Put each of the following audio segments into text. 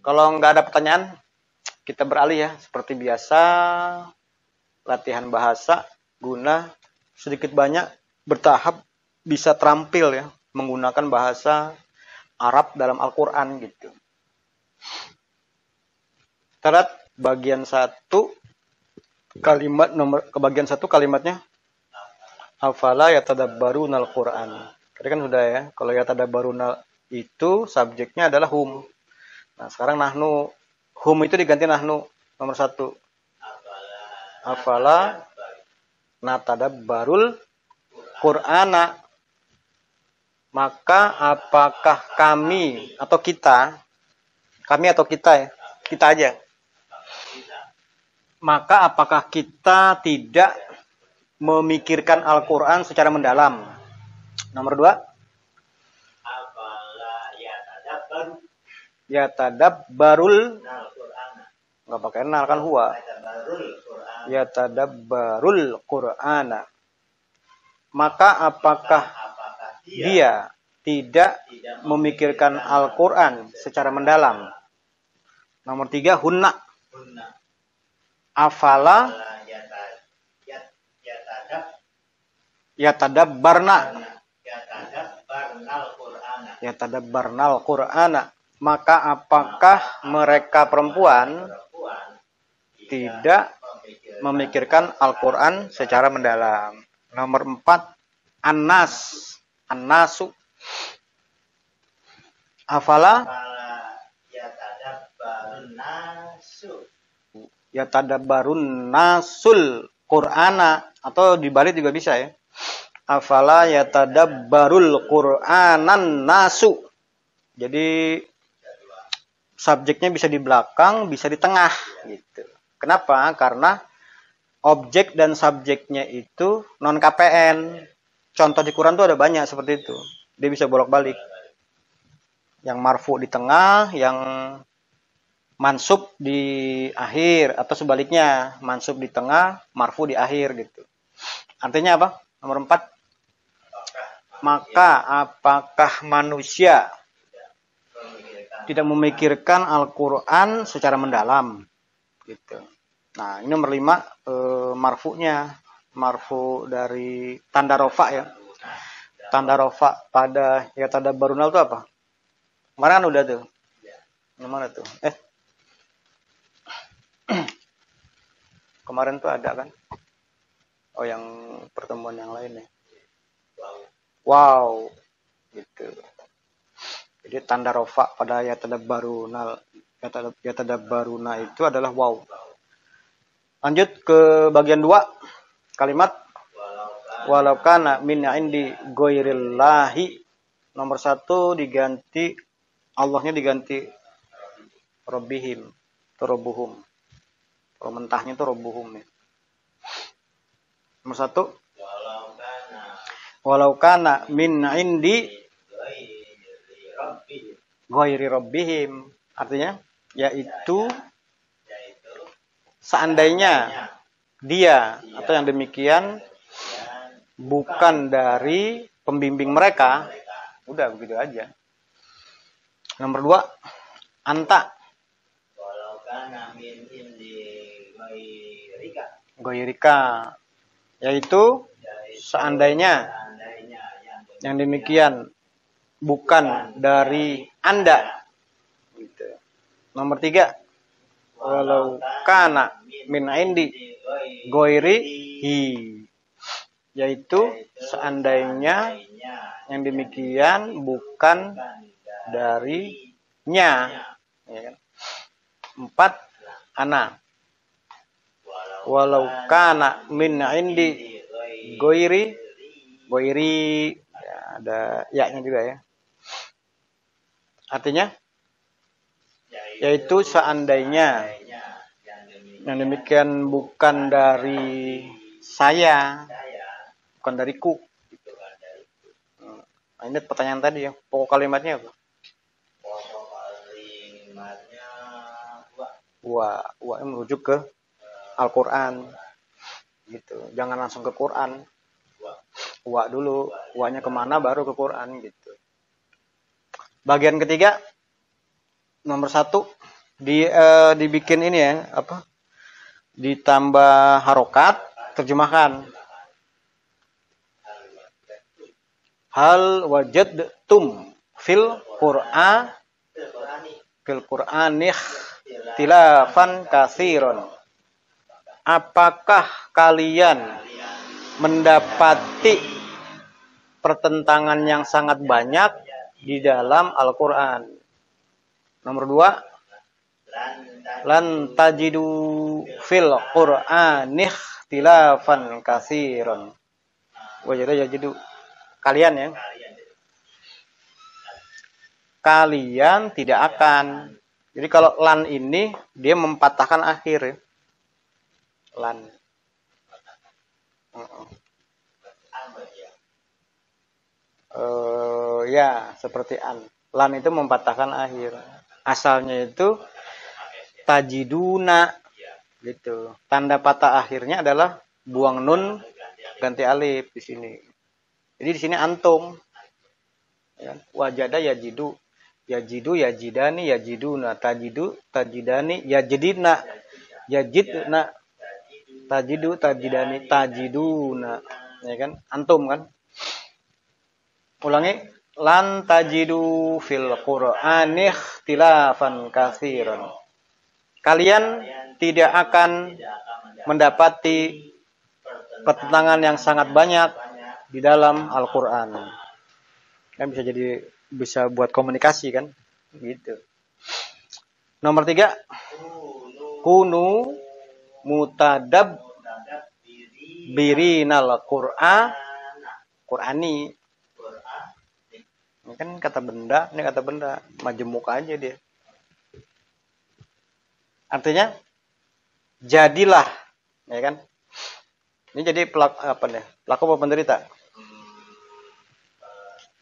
Kalau nggak ada pertanyaan, kita beralih ya. Seperti biasa, latihan bahasa guna sedikit banyak bertahap bisa terampil ya menggunakan bahasa Arab dalam Al-Quran gitu. Kita lihat bagian 1 kalimat bagian 1 kalimatnya afala yatadabbarunal Qur'an. Tadi kan sudah ya. Kalau yatadabbaruna itu subjeknya adalah hum. Nah, sekarang nahnu, hum itu diganti nahnu nomor 1. Afala natadabbarul Qur'ana. Maka apakah kami atau kita ya, kita aja. Maka apakah kita tidak memikirkan Al-Quran secara mendalam? Nomor 2. Yatadabbarul. Nggak pakai nal kan huwa. Yatadabbarul Qur'ana. Maka apakah dia tidak memikirkan Al-Quran secara mendalam? Nomor 3, hunna. Afala yatadabbarnal Qur'ana. Maka apakah mereka perempuan tidak memikirkan Al-Quran secara mendalam? Nomor 4, An-nasu. Afala yatadabbarun nasul Qur'ana, atau dibalik juga bisa ya. Afala yatadabbarul Qur'anan nasu. Jadi subjeknya bisa di belakang, bisa di tengah gitu. Kenapa? Karena objek dan subjeknya itu non KPN. Contoh di Quran tuh ada banyak seperti itu. Dia bisa bolak-balik. Yang marfu di tengah, yang mansub di akhir, atau sebaliknya, mansub di tengah, marfu di akhir gitu. Artinya apa? Nomor 4. Maka apakah manusia tidak memikirkan Al-Quran secara mendalam gitu. Nah, ini nomor 5, marfu'nya. Marfu dari tanda rofa ya. Tanda rofa pada yatadabbarunal itu apa? Kemarin kan udah tuh. Yang mana tuh? Kemarin tuh ada kan? Oh, yang pertemuan yang lain ya. Wow. Gitu. Jadi tanda rofa pada yatadabbaruna itu adalah wow. Lanjut ke bagian 2. Kalimat walau kana min indi ghairillahi. Nomor 1 diganti, Allahnya diganti Rabbihim, Rabbuhum. Kalau mentahnya itu Rabbuhum ya. Nomor 1. Walau kana min indi ghairi Rabbihim. Artinya yaitu seandainya dia atau yang demikian bukan dari pembimbing mereka. Udah begitu aja. Nomor 2, anta. Goirika. Yaitu seandainya yang demikian bukan dari Anda. Gitu. Nomor 3, walau kana min indi goirihi. Yaitu seandainya yang demikian bukan darinya. Ya. 4, ana. Walau kana min indi goiri ya, ada ya-nya juga ya. Artinya yaitu seandainya yang demikian bukan dari saya, bukan dariku. Nah, ini pertanyaan tadi ya. Pokok kalimatnya apa? Pokok kalimatnya wa merujuk ke Al-Quran gitu. Jangan langsung ke Quran. Wa dulu, wa-nya kemana baru ke Quran gitu. Bagian ketiga, nomor 1, Dibikin ini ya, apa? Ditambah harokat, terjemahkan. Hal wajadtum fil Qur'ani tilafan katsiron. Apakah kalian mendapati pertentangan yang sangat banyak di dalam Al-Qur'an? Nomor 2, lan tajidu fil Qur'ani tilafan katsiron. Wajada yajidu. Kalian ya. Kalian tidak akan. Jadi kalau lan ini dia mempatahkan akhir ya. Lan. Ya, seperti an. Lan itu mempatahkan akhir. Asalnya itu tajiduna gitu. Tanda patah akhirnya adalah buang nun ganti alif di sini. Jadi di sini antum. Ya, wajada yajidu. Yajidu yajidani yajiduna. Tajidu tajidani yajidina. Yajidna. Tajidu tajidani tajiduna. Ya kan? Antum kan? Ulangi. Lan tajidu fil Qur'ani ikhtilafan katsiran. Kalian tidak akan mendapati pertentangan yang sangat banyak di dalam Al-Qur'an. Kan bisa buat komunikasi kan? Gitu. Nomor 3. Kunu mutadab birinal Qur'ani. Ini kan kata benda, ini kata benda, majemuk aja dia. Artinya jadilah, ya kan? Ini jadi pelaku apa nih? Pelaku apa penderita?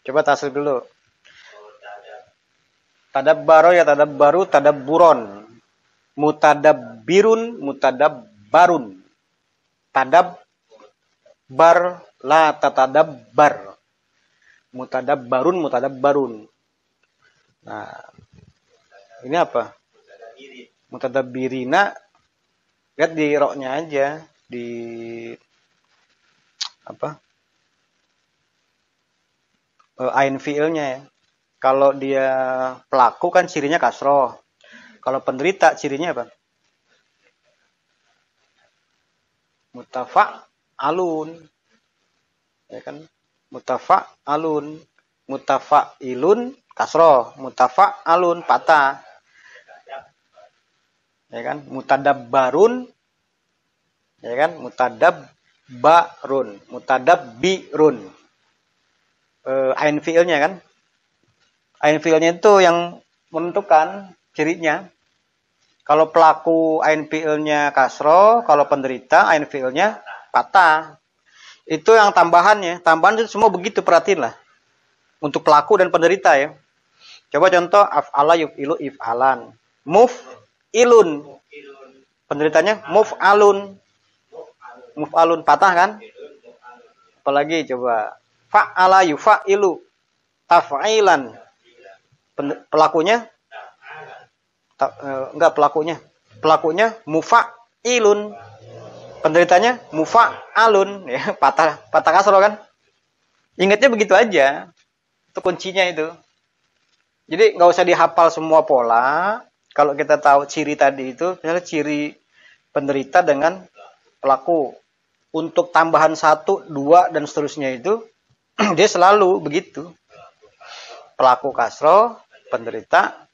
Coba tasrif dulu. Tadabbaro ya tadabbaru tadabburon. Mutadabbirun mutadabbarun. Tadabbar la tatadabbar. Mutadabbarun mutadabbarun. Nah, ini apa? Mutadabbirina. Lihat di roknya aja, di apa? Ain fiilnya ya. Kalau dia pelaku kan cirinya kasroh. Kalau penderita cirinya apa? Mutafa'alun. Ya kan? Mutafa'alun. Mutafa'ilun kasroh. Mutafa'alun patah. Ya kan? Mutadabbarun. Ya kan? Mutadabbarun. Mutadabbirun. Ain fiilnya kan? Ain fiilnya itu yang menentukan cirinya. Kalau pelaku ain fiilnya kasro, kalau penderita ain fiilnya patah. Itu yang tambahannya. Tambahan itu semua begitu, perhatiin lah. Untuk pelaku dan penderita ya. Coba contoh af'ala yuf'ilu if'alan. Muf'ilun. Penderitanya muf'alun. Muf'alun patah kan? Apalagi coba fa'ala yufa'ilu taf'ilan. Pelakunya pelakunya mufa'ilun. Penderitanya mufa'alun ya, patah kasroh kan? Ingatnya begitu aja. Itu kuncinya itu. Jadi nggak usah dihafal semua pola. Kalau kita tahu ciri tadi itu, misalnya ciri penderita dengan pelaku. Untuk tambahan 1, 2 dan seterusnya itu dia selalu begitu. Pelaku kasroh, penderita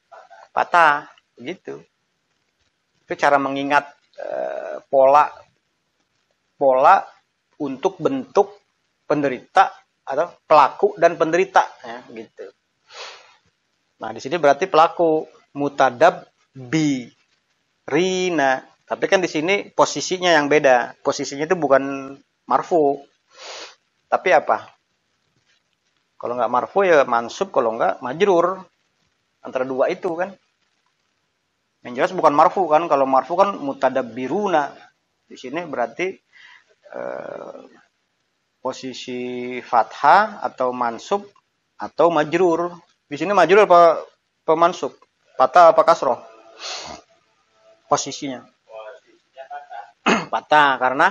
patah, begitu. Itu cara mengingat pola untuk bentuk penderita atau pelaku dan penderita, ya, gitu. Nah di sini berarti pelaku mutadab birina, tapi kan di sini posisinya yang beda. Posisinya itu bukan marfu, tapi apa? Kalau nggak marfu ya mansub, kalau nggak majrur. Antara dua itu kan. Yang jelas bukan marfu kan. Kalau marfu kan mutadabbiruna. Di sini berarti posisi fathah atau mansub atau majrur. Di sini majrur apa mansub? Fathah apa kasroh? Posisinya posisinya patah patah karena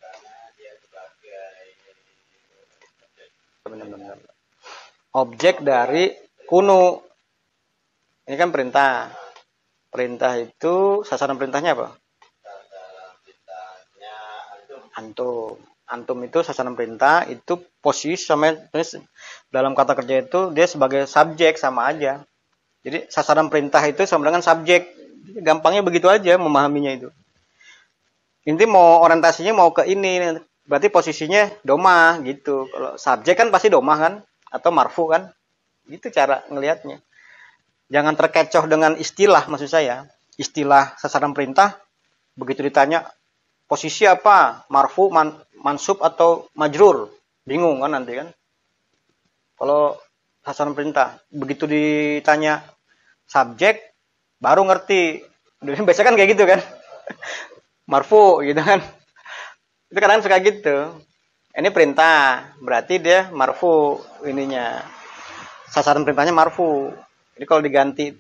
karena dia sebagai benar-benar objek dari kunu. Ini kan perintah. Perintah itu sasaran perintahnya apa? dalam kitanya Antum. Antum itu sasaran perintah, itu posisi sama dalam kata kerja itu dia sebagai subjek sama aja. Jadi sasaran perintah itu sama dengan subjek. Gampangnya begitu aja memahaminya itu. Inti mau orientasinya mau ke ini, berarti posisinya domah gitu. Kalau subjek kan pasti domah kan atau marfu kan. Gitu cara ngelihatnya. Jangan terkecoh dengan istilah maksud saya. Istilah sasaran perintah begitu ditanya posisi apa? Marfu, mansub atau majrur? Bingung kan nanti kan. Kalau sasaran perintah begitu ditanya subjek baru ngerti. Biasanya kan kayak gitu kan. Marfu gitu kan. Itu kadang suka gitu. Ini perintah, berarti dia marfu ininya. Sasaran perintahnya marfu. Jadi kalau diganti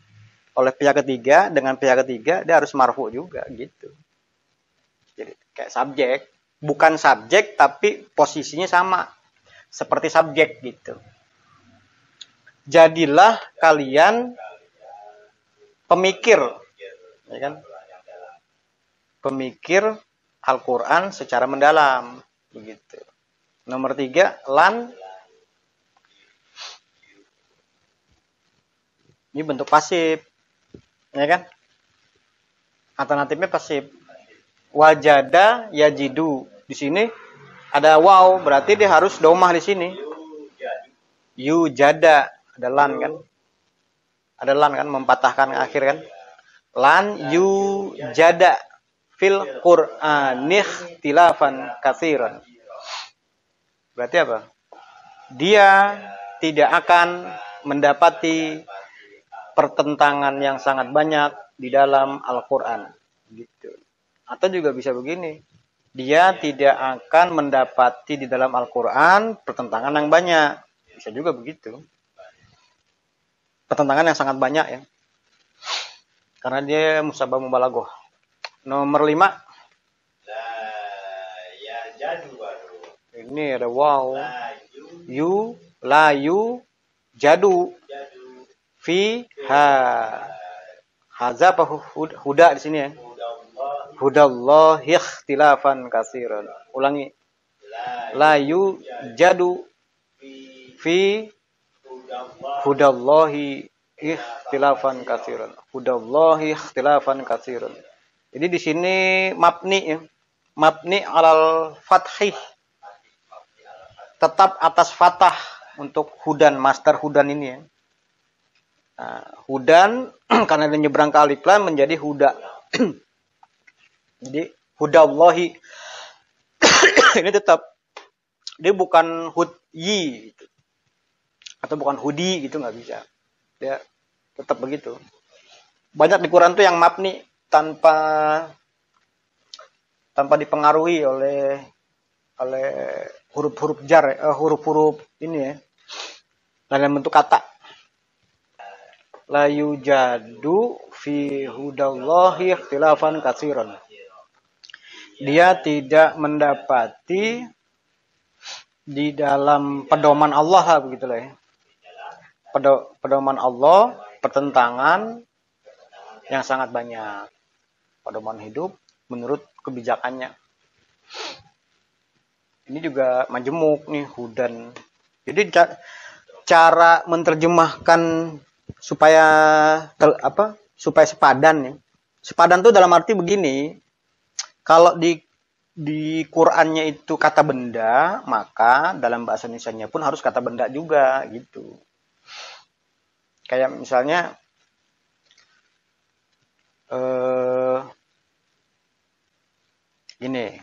oleh pihak ketiga dengan pihak ketiga dia harus marfu juga gitu. Jadi kayak subjek, bukan subjek tapi posisinya sama seperti subjek gitu. Jadilah kalian pemikir, ya kan? Pemikir Al-Quran secara mendalam, begitu. Nomor 3, lan. Ini bentuk pasif, ya kan? Alternatifnya pasif. Wajada yajidu. Di sini ada waw, berarti dia harus domah di sini. Yujada, ada lan kan? Ada lan kan, mempatahkan akhir kan? Lan yujada fil Qur'ani ikhtilafan katsiran. Berarti apa? Dia tidak akan mendapati pertentangan yang sangat banyak di dalam Al-Quran. Gitu. Atau juga bisa begini. Dia tidak akan mendapati di dalam Al-Quran pertentangan yang banyak. Bisa juga begitu. Pertentangan yang sangat banyak ya. Karena dia musabah mubalaghah. Nomor 5. ya jadu baru Ini ada wow. yu Layu jadu jadu fiha. Haza apa huda di sini ya? hudallah Hudallahi ikhtilafan katsiran. Ulangi. Layu jadu fi hudallah hudallahi ikhtilafan katsiran. Hudallahi ikhtilafan katsiran. Jadi di sini mabni ya. Mabni alal fathih. Tetap atas fathah untuk hudan, master hudan ini ya. Nah, hudan karena dia nyebrang ke alif lam menjadi huda. Jadi hudallahi ini tetap dia bukan hudyi gitu. Atau bukan hudi gitu nggak bisa. Dia tetap begitu. Banyak di Quran tuh yang mabni tanpa dipengaruhi oleh huruf-huruf jar, huruf-huruf ini ya. Dalam bentuk kata. La yujadu fi hudallahi ikhtilafan katsiran. Dia tidak mendapati di dalam pedoman Allah begitulah ya. Pedoman Allah pertentangan yang sangat banyak. Pedoman hidup menurut kebijakannya. Ini juga majemuk nih hudan. Jadi cara menerjemahkan supaya supaya sepadan ya. Sepadan tuh dalam arti begini. Kalau di Qur'annya itu kata benda, maka dalam bahasa Indonesianya pun harus kata benda juga gitu. Kayak misalnya gini.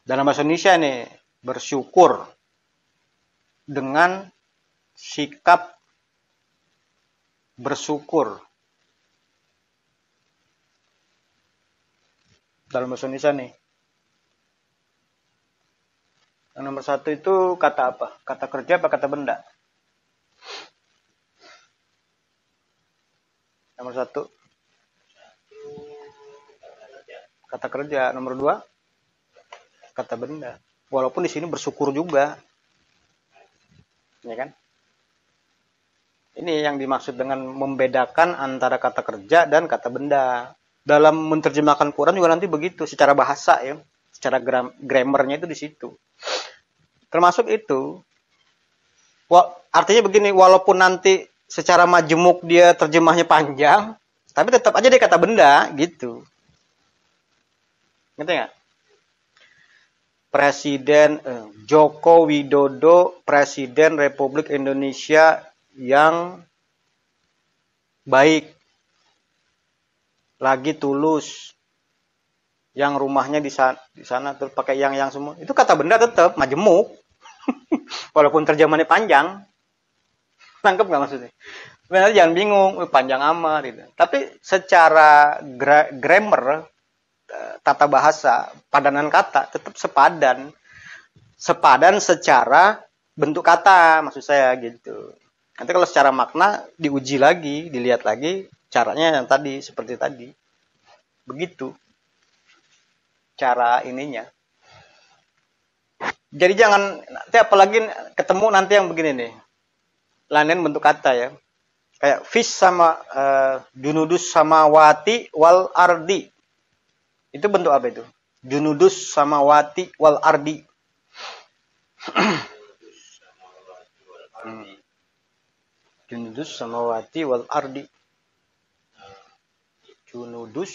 Dalam bahasa Indonesia nih, bersyukur dengan sikap bersyukur. Dalam bahasa Indonesia nih. Yang nomor 1 itu kata apa? Kata kerja apa kata benda? Yang Nomor 1 kata kerja, nomor 2 kata benda. Walaupun di sini bersyukur juga. Ya kan? Ini yang dimaksud dengan membedakan antara kata kerja dan kata benda. Dalam menerjemahkan Quran juga nanti begitu, secara bahasa ya, secara grammarnya itu di situ. Termasuk itu, artinya begini, walaupun nanti secara majemuk dia terjemahnya panjang, tapi tetap aja dia kata benda gitu. Ngerti nggak? Presiden Joko Widodo, Presiden Republik Indonesia yang baik, lagi tulus, yang rumahnya di sana terus pakai yang semua, itu kata benda tetap majemuk, walaupun terjemahannya panjang. Nangkep nggak maksudnya? Sebenarnya jangan bingung, panjang amat gitu. Tapi secara grammar, tata bahasa, padanan kata tetap sepadan secara bentuk kata, maksud saya gitu. Nanti kalau secara makna diuji lagi, dilihat lagi caranya yang tadi, seperti tadi. Begitu cara ininya. Jadi jangan, nanti apalagi ketemu nanti yang begini nih. Lain bentuk kata ya. Kayak fish sama junudus samawati wal ardi. Itu bentuk apa itu? Junudus samawati wal ardi. Junudus samawati wal ardi. Junudus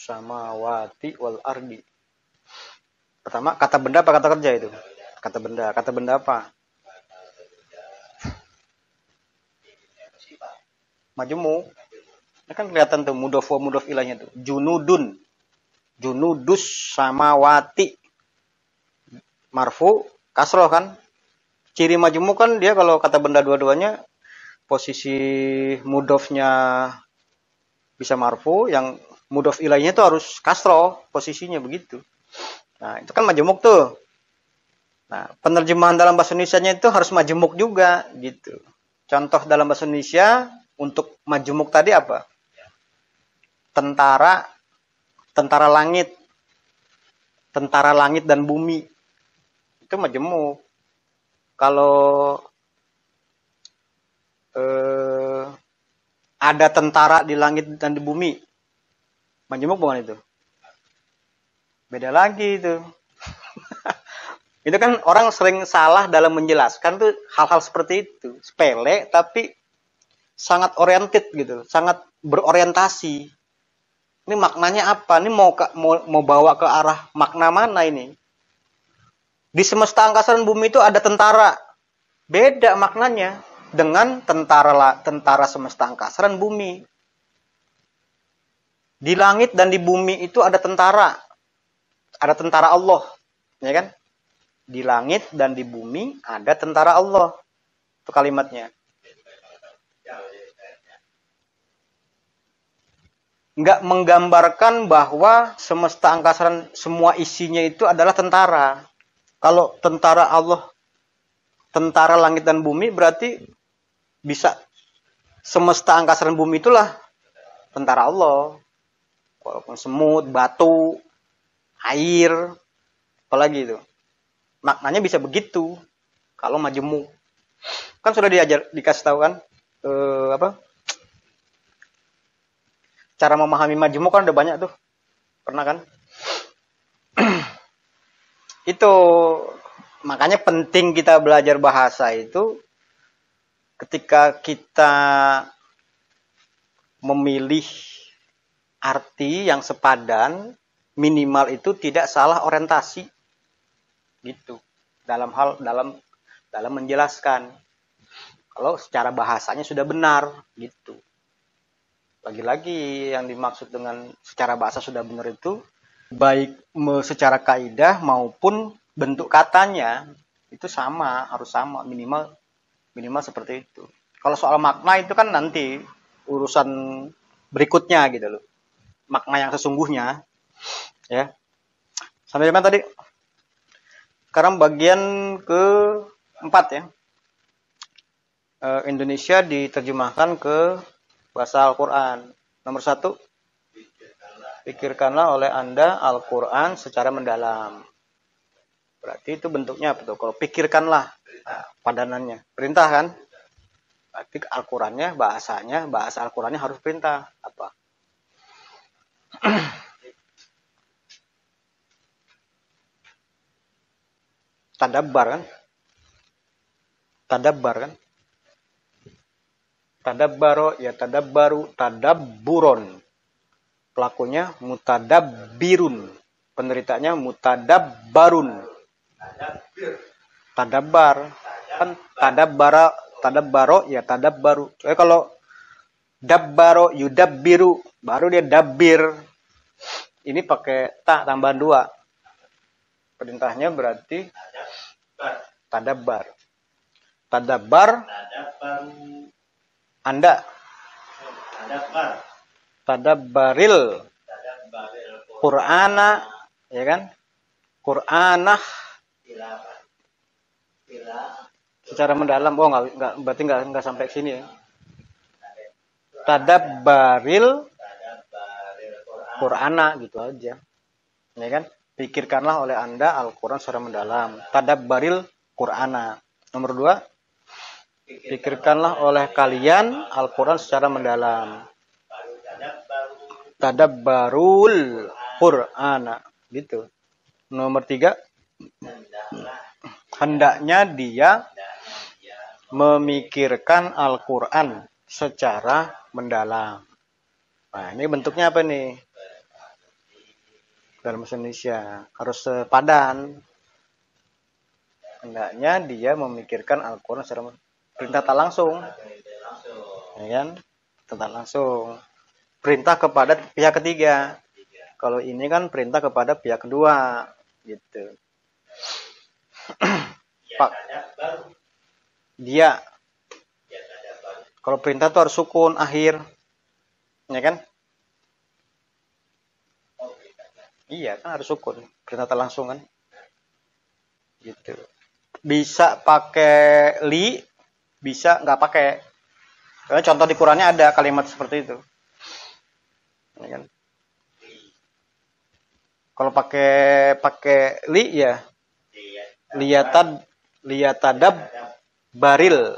samawati wal ardi. Pertama, kata benda apa kata kerja itu? Kata benda. Kata benda apa? Majemuk. Ini kan kelihatan tuh mudhof wa mudhof ilahnya tuh. Junudun. Junudus samawati. Marfu, kasroh kan? Ciri majemuk kan dia kalau kata benda dua-duanya posisi mudhofnya bisa marfu, yang mudhof ilahnya itu harus kasroh, posisinya begitu. Nah, itu kan majemuk tuh. Nah, penerjemahan dalam bahasa Indonesianya itu harus majemuk juga gitu. Contoh dalam bahasa Indonesia untuk majemuk tadi apa? Tentara langit. Tentara langit dan bumi. Itu majemuk. Kalau ada tentara di langit dan di bumi, majemuk bukan itu? Beda lagi itu. Itu kan orang sering salah dalam menjelaskan tuh hal-hal seperti itu. Sepele tapi sangat oriented gitu, sangat berorientasi. Ini maknanya apa? Ini mau bawa ke arah makna mana ini? Di semesta angkasa dan bumi itu ada tentara. Beda maknanya dengan tentara semesta angkasa dan bumi. Di langit dan di bumi itu ada tentara. Ada tentara Allah, ya kan? Di langit dan di bumi ada tentara Allah. Itu kalimatnya. Nggak menggambarkan bahwa semesta angkasa dan semua isinya itu adalah tentara. Kalau tentara Allah, tentara langit dan bumi, berarti bisa semesta angkasa dan bumi itulah tentara Allah. Walaupun semut, batu, air, apalagi itu. Maknanya bisa begitu kalau majemuk. Kan sudah dikasih tahu kan cara memahami majemuk kan udah banyak tuh. Pernah kan? Itu makanya penting kita belajar bahasa itu ketika kita memilih arti yang sepadan, minimal itu tidak salah orientasi. Gitu. Dalam menjelaskan. Kalau secara bahasanya sudah benar, gitu. Lagi-lagi yang dimaksud dengan secara bahasa sudah benar itu baik secara kaidah maupun bentuk katanya itu sama, harus sama, minimal seperti itu. Kalau soal makna itu kan nanti urusan berikutnya gitu loh. Makna yang sesungguhnya ya. Sampai mana tadi? Sekarang bagian keempat ya. Indonesia diterjemahkan ke bahasa Al-Quran. Nomor 1, pikirkanlah oleh Anda Al-Quran secara mendalam. Berarti itu bentuknya apa tuh? Kalau pikirkanlah, nah, padanannya. Perintah kan? Berarti Al-Qurannya, bahasa Al-Qurannya harus perintah. Apa? Tadabbar kan? Tadabbar kan? Tadabbaro, ya tadabbaru, tadabburon. Pelakunya mutadabbirun. Penderitanya mutadabbarun. Tadabbar. Kan tadabbaro, ya tadabbaru. Kalau dabbaro, yudabbiru, baru dia dabbir. Ini pakai ta tambahan 2. Perintahnya berarti tadabbar. Tadabbar, Anda. Tadabbaril Qur'ana, ya kan? Qur'anah secara mendalam. Oh, enggak berarti enggak sampai ke sini ya. Tadabbaril Qur'ana gitu aja. Ya kan? Pikirkanlah oleh Anda Al-Qur'an secara mendalam. Tadabbaril Qur'ana. Nomor 2, pikirkanlah oleh kalian Al-Qur'an secara mendalam. Tadabbarul Qur'ana gitu. Nomor 3, hendaknya dia memikirkan Al-Qur'an secara mendalam. Nah, ini bentuknya apa nih? Dalam bahasa Indonesia harus sepadan. Hendaknya dia memikirkan Al-Qur'an secara perintah tak langsung. Ya kan? Tak langsung. Perintah kepada pihak ketiga. Kalau ini kan perintah kepada pihak kedua, gitu. Pak, dia. Kalau perintah itu harus sukun akhir, ya kan? Iya kan harus sukun. Perintah tak langsung kan, gitu. Bisa pakai li, bisa nggak pakai. Karena contoh di Qurannya ada kalimat seperti itu. Ya kan? Kalau pakai li ya liyatadab baril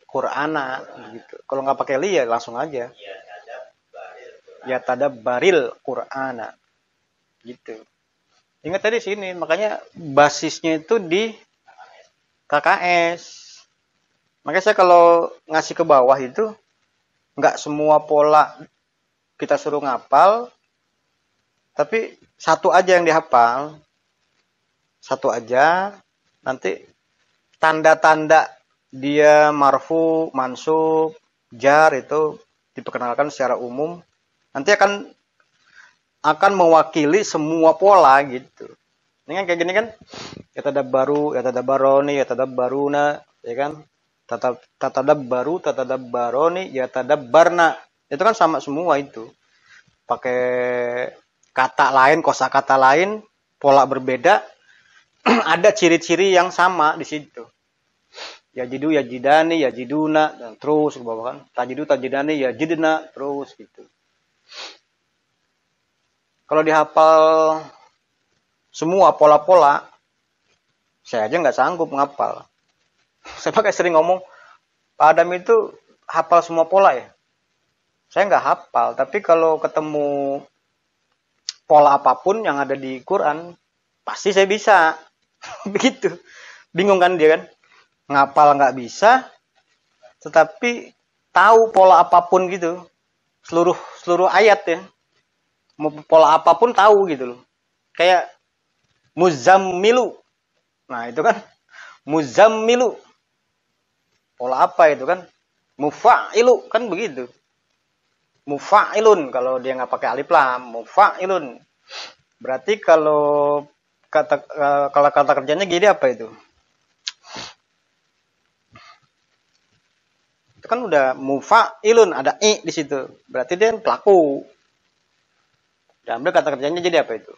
Qur'ana gitu. Kalau nggak pakai li ya langsung aja ya tadab baril Qur'ana gitu. Ingat tadi sini, makanya basisnya itu di KKS. Makanya saya kalau ngasih ke bawah itu nggak semua pola kita suruh ngapal, tapi satu aja yang dihafal. Satu aja, nanti tanda-tanda dia marfu, mansub, jar itu diperkenalkan secara umum. Nanti akan mewakili semua pola gitu. Ini kan kayak gini kan? Ya tadabbaru, ya tadabbaroni, ya tadabbaruna, ya kan? Tatadabbaroni, ya tadabbarna. Itu kan sama semua itu. Pakai kata lain, kosakata lain, pola berbeda, ada ciri-ciri yang sama di situ. Yajidu, yajidani, yajiduna, dan terus ke bawah kan. Tajidu, tajidani, yajidna, terus gitu. Kalau dihafal semua pola-pola, saya aja nggak sanggup ngapal. Saya pakai sering ngomong, Pak Adam itu hafal semua pola ya. Saya nggak hafal, tapi kalau ketemu pola apapun yang ada di Quran, pasti saya bisa. Begitu. Bingung kan dia kan? Ngapal nggak bisa, tetapi tahu pola apapun gitu. Seluruh ayat ya. Mau pola apapun tahu gitu loh. Kayak muzammilu. Nah, itu kan muzammilu. Pola apa itu kan? Mufa'ilu kan begitu. Mufa'ilun kalau dia nggak pakai alif lam, mufa'ilun. Berarti kalau kata kerjanya gini apa itu? Itu kan udah mufa'ilun, ada i di situ. Berarti dia pelaku. Diambil kata kerjanya jadi apa itu?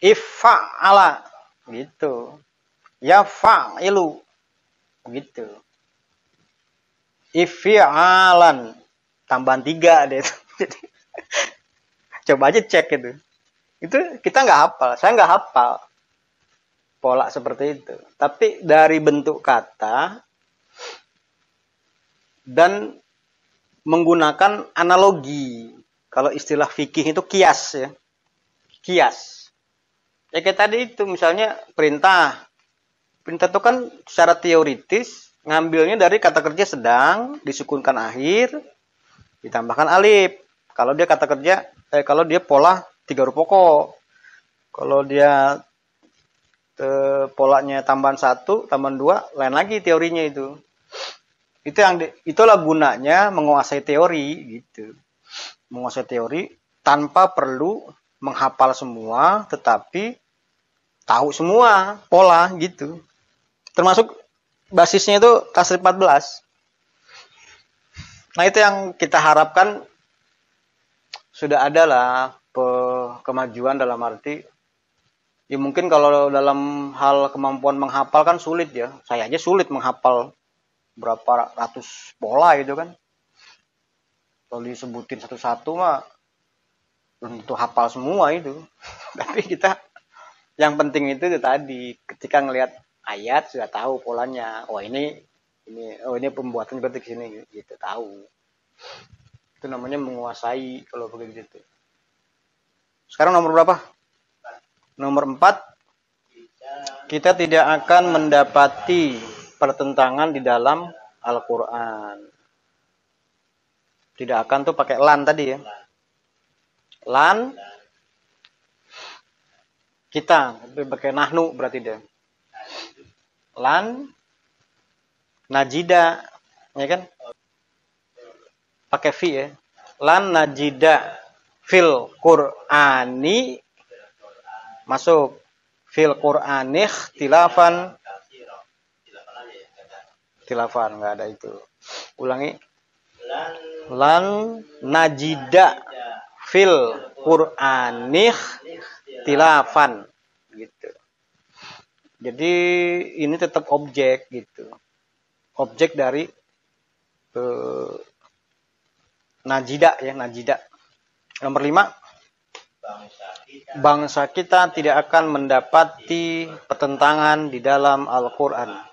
Ifa'ala gitu. Ya fa'ilu gitu. Ifi'alan tambahan 3 deh. Jadi, coba aja cek itu. Itu kita nggak hafal. Saya nggak hafal pola seperti itu. Tapi dari bentuk kata dan menggunakan analogi. Kalau istilah fikih itu kias ya. Kias. Ya kayak tadi itu misalnya perintah. Perintah itu kan secara teoritis ngambilnya dari kata kerja sedang, disukunkan akhir, ditambahkan alif. Kalau dia kata kerja, kalau dia pola 3 huruf pokok. Kalau dia polanya tambahan 1, tambahan 2, lain lagi teorinya itu. Itulah gunanya menguasai teori gitu. Menguasai teori tanpa perlu menghafal semua, tetapi tahu semua pola gitu. Termasuk basisnya itu tasrif 14. Nah, itu yang kita harapkan sudah ada lah kemajuan dalam arti ya mungkin kalau dalam hal kemampuan menghafal kan sulit ya. Saya aja sulit menghafal berapa ratus pola itu kan. Kalau disebutin satu-satu mah belum tentu hafal semua itu. Tapi kita yang penting itu tadi ketika ngelihat ayat sudah tahu polanya. Oh ini pembuatan seperti sini gitu tahu. Itu namanya menguasai kalau begitu. Sekarang nomor berapa? Nomor 4. Kita tidak akan mendapati pertentangan di dalam Al-Qur'an. Tidak akan tuh pakai lan tadi ya. Lan kita pakai nahnu berarti dia. Lan najida ya kan? Pakai fi ya. Lan najida fil Qur'ani masuk fil Qur'ani ikhtilafan nggak ada itu. Ulangi. Lan najida fil Qur'ani ikhtilafan gitu. Jadi ini tetap objek gitu. Objek dari najida ya, najida. Nomor 5. Bangsa kita tidak akan mendapati pertentangan di dalam Al-Qur'an.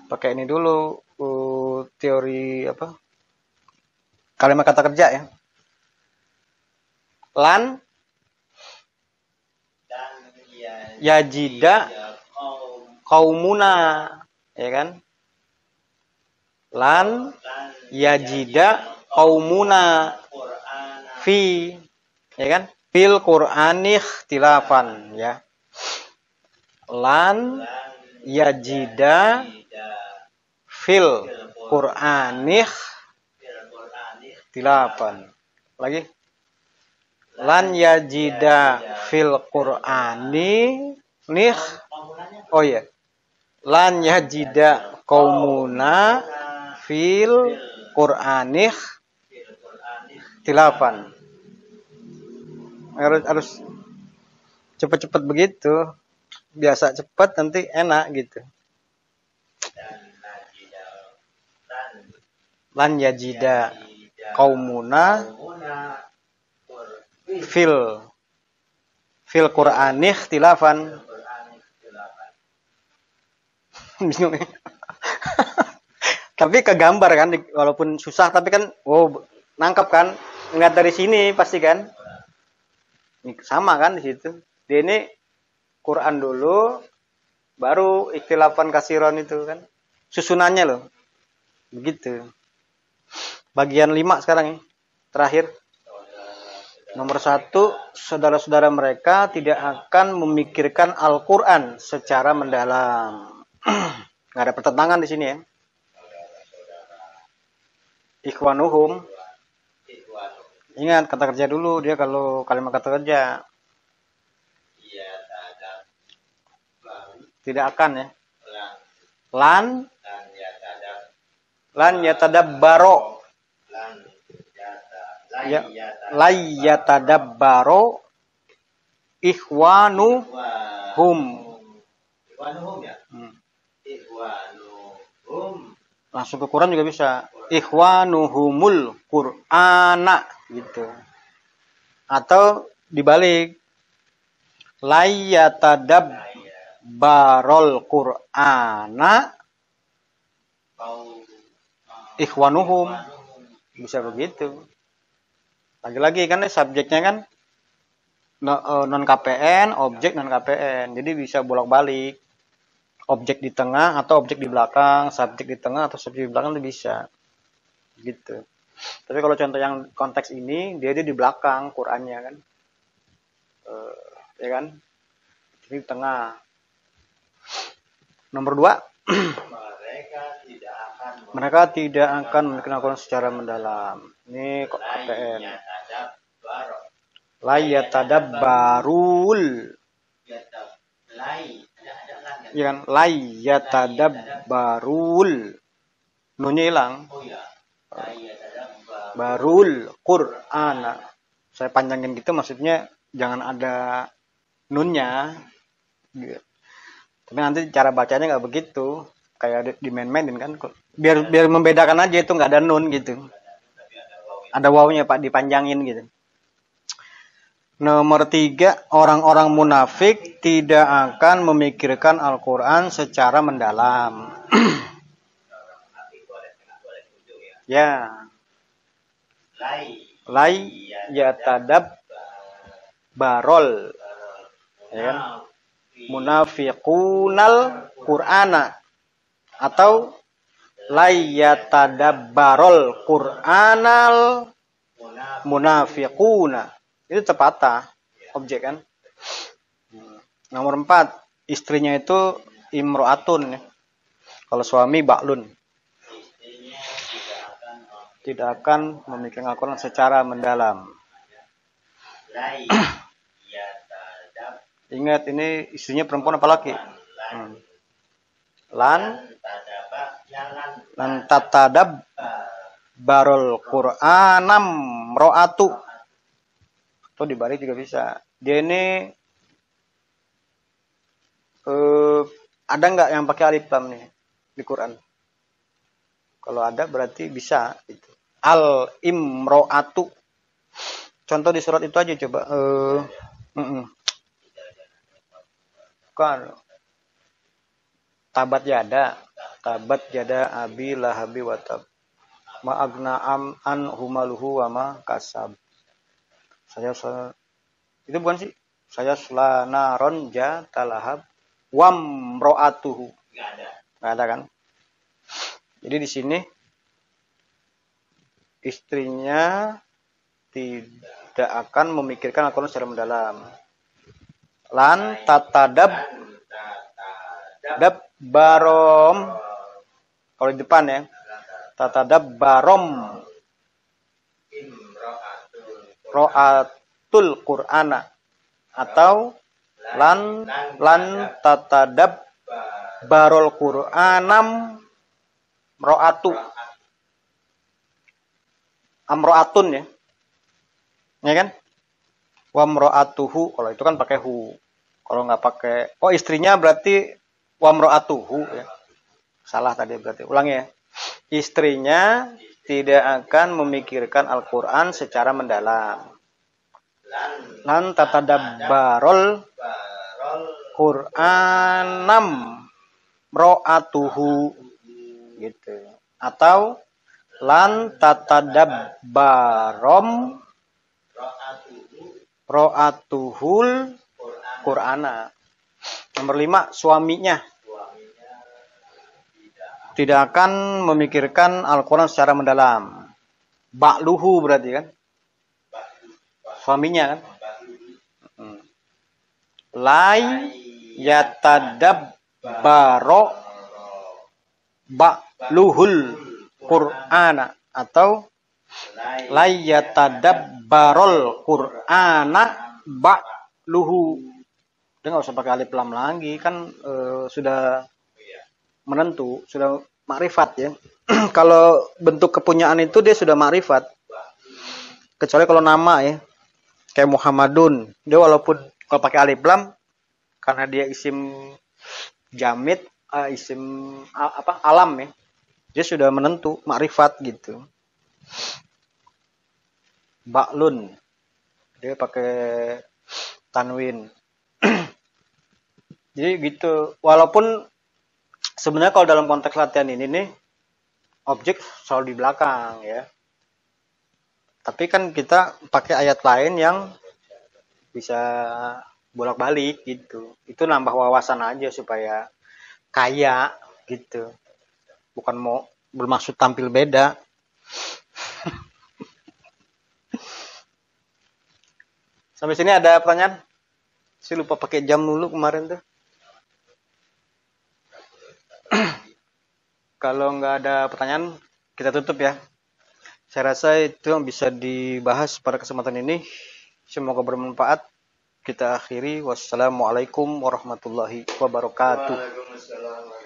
Pakai ini dulu teori apa? Kalimat kata kerja ya. Lan yajida qaumuna ya kan? Lan yajida qaumuna fi ya kan? Fil Qur'ani ikhtilafan ya. Lan yajida fil Qur'ani ikhtilafan. Lagi. Lan yajida fil Qur'ani oh iya. Lan yajida qaumuna fil Qur'ani ikhtilafan. Harus cepat-cepat begitu. Biasa cepat nanti enak gitu. Lan yajida qaumuna fil Qur'ani ikhtilafan. Bingung ya. Tapi kegambar kan walaupun susah tapi kan nangkep kan ngeliat dari sini pasti kan. Sama kan di situ. Dia ini Quran dulu baru ikhtilafan kasiron itu kan. Susunannya loh. Begitu. Bagian 5 sekarang ya. Terakhir. Nomor 1, saudara-saudara mereka tidak akan memikirkan Al-Quran secara mendalam. Nggak ada pertentangan di sini ya. Ikhwanuhum. Ingat kata kerja dulu dia kalau kalimat kata kerja. Tidak akan ya. Lan yatadabbaro. Ya, layyatadabbaro ikhwanuhum. Ikhwanuhum ya? Ikhwanuhum Langsung ke Quran juga bisa. Ikhwanuhumul Qur'ana gitu. Atau dibalik. Layyatadab barol Qur'ana ikhwanuhum. Bisa begitu. Lagi-lagi kan subjeknya kan non KPN, objek non KPN. Jadi bisa bolak-balik. Objek di tengah atau objek di belakang, subjek di tengah atau subjek di belakang itu bisa. Gitu. Tapi kalau contoh yang konteks ini, dia di belakang Qur'annya kan. Ya kan? Jadi di tengah. Nomor 2. Mereka tidak akan memikirkan secara mendalam. Ini kok KPN. Layatadabbarul. Ya kan? Layatadabbarul. Nunnya hilang. Barul Qur'ana. Saya panjangin gitu maksudnya jangan ada nunnya. Gitu. Tapi nanti cara bacanya nggak begitu. Kayak di main-mainin kan. Biar membedakan aja itu nggak ada nun gitu. Ada wawunya Pak dipanjangin gitu. Nomor 3, orang-orang munafik tidak akan memikirkan Al-Quran secara mendalam. Ya. Yatadab barol. Ya kan? Munafiqunal Qur'ana. Atau yatadab barol Qur'anal munafiquna. Itu terpatah objek kan. Nomor 4, istrinya itu imro'atun ya. Kalau suami ba'lun. Tidak akan memikirkan Al-Quran secara mendalam. Ingat ini istrinya perempuan apa laki? Lan tatadab barol Qur'anam ro'atu. Atau dibalik juga bisa. Dia ini ada nggak yang pakai alif lam nih di Quran? Kalau ada berarti bisa. Gitu. Al-imro'atu. Contoh di surat itu aja coba. Kan. Tabat yada abi lahabi watab. Ma'agna an humaluhu wa ma kasab. Itu bukan sih? Saya selanaron jatalahab wamro'atuhu. Nggak ada kan? Jadi di sini istrinya tidak akan memikirkan Al-Quran secara mendalam. Lan tatadab barom. Kalau di depan ya. Tatadab barom. Ro'atul Qur'ana. Atau lan tatadab barol Qur'anam ro'atu. Amro'atun ya. Ya kan? Wa mro'atuhu. Kalau itu kan pakai hu. Kalau nggak pakai. Oh istrinya berarti wa mro'atuhu ya. Salah tadi berarti. Ulangi ya. Istrinya tidak akan memikirkan Al-Quran secara mendalam. Lan tatadabbarol Qur'anam ro'atuhu gitu. Atau lan tatadabbarom ro'atuhul Qur'ana. Nomor 5, suaminya tidak akan memikirkan Al-Quran secara mendalam. Ba'luhu berarti kan? Suaminya kan? Lai yatadab baro ba'luhul Qur'ana. Atau lai yatadab barol Qur'ana ba'luhu. Dia nggak usah pakai alif lam lagi. Kan sudah menentu, sudah makrifat ya. Kalau bentuk kepunyaan itu dia sudah makrifat. Kecuali kalau nama ya. Kayak Muhammadun. Dia walaupun kalau pakai alif lam karena dia isim jamid, isim alam ya. Dia sudah menentu, makrifat gitu. Ba'lun. Dia pakai tanwin. Jadi gitu. Walaupun sebenarnya kalau dalam konteks latihan ini nih, objek selalu di belakang ya. Tapi kan kita pakai ayat lain yang bisa bolak-balik gitu. Itu nambah wawasan aja supaya kaya gitu. Bukan mau bermaksud tampil beda. Sampai sini ada pertanyaan? Saya lupa pakai jam dulu kemarin tuh. Kalau nggak ada pertanyaan, kita tutup ya. Saya rasa itu yang bisa dibahas pada kesempatan ini. Semoga bermanfaat. Kita akhiri. Wassalamualaikum warahmatullahi wabarakatuh. Waalaikumsalam.